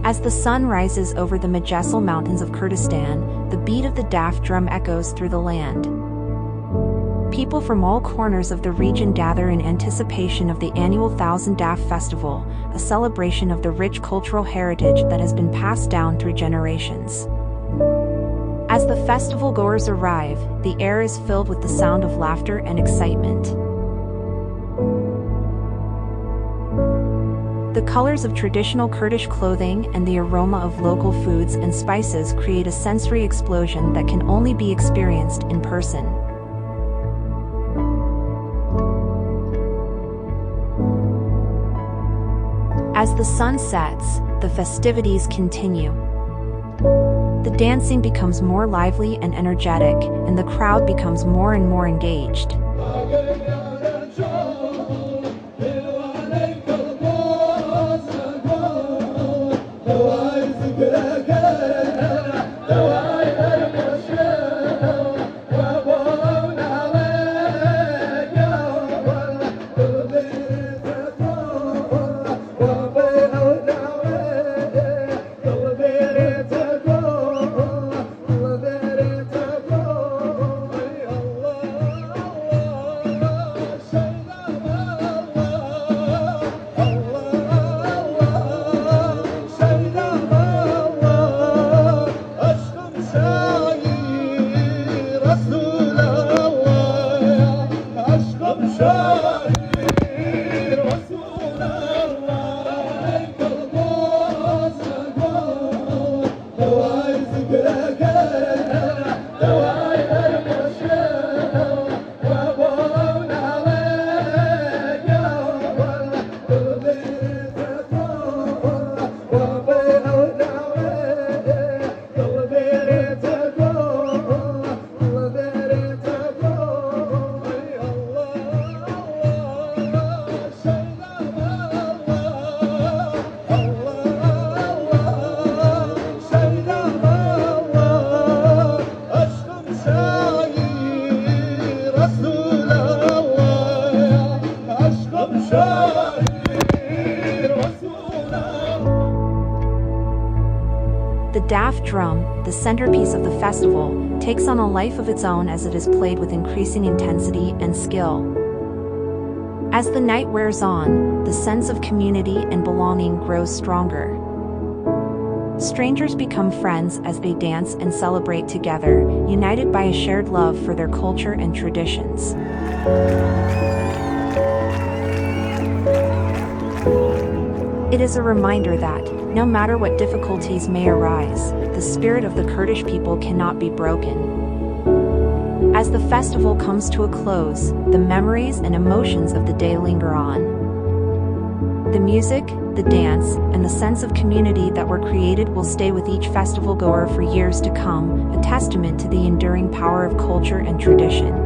As the sun rises over the majestic mountains of Kurdistan, the beat of the Daf drum echoes through the land. People from all corners of the region gather in anticipation of the annual Thousand Daf Festival, a celebration of the rich cultural heritage that has been passed down through generations. As the festival-goers arrive, the air is filled with the sound of laughter and excitement. The colors of traditional Kurdish clothing and the aroma of local foods and spices create a sensory explosion that can only be experienced in person. As the sun sets, the festivities continue. The dancing becomes more lively and energetic, and the crowd becomes more and more engaged. The Daf drum, the centerpiece of the festival, takes on a life of its own as it is played with increasing intensity and skill. As the night wears on, the sense of community and belonging grows stronger. Strangers become friends as they dance and celebrate together, united by a shared love for their culture and traditions. It is a reminder that, no matter what difficulties may arise, the spirit of the Kurdish people cannot be broken. As the festival comes to a close, the memories and emotions of the day linger on. The music, the dance, and the sense of community that were created will stay with each festival goer for years to come, a testament to the enduring power of culture and tradition.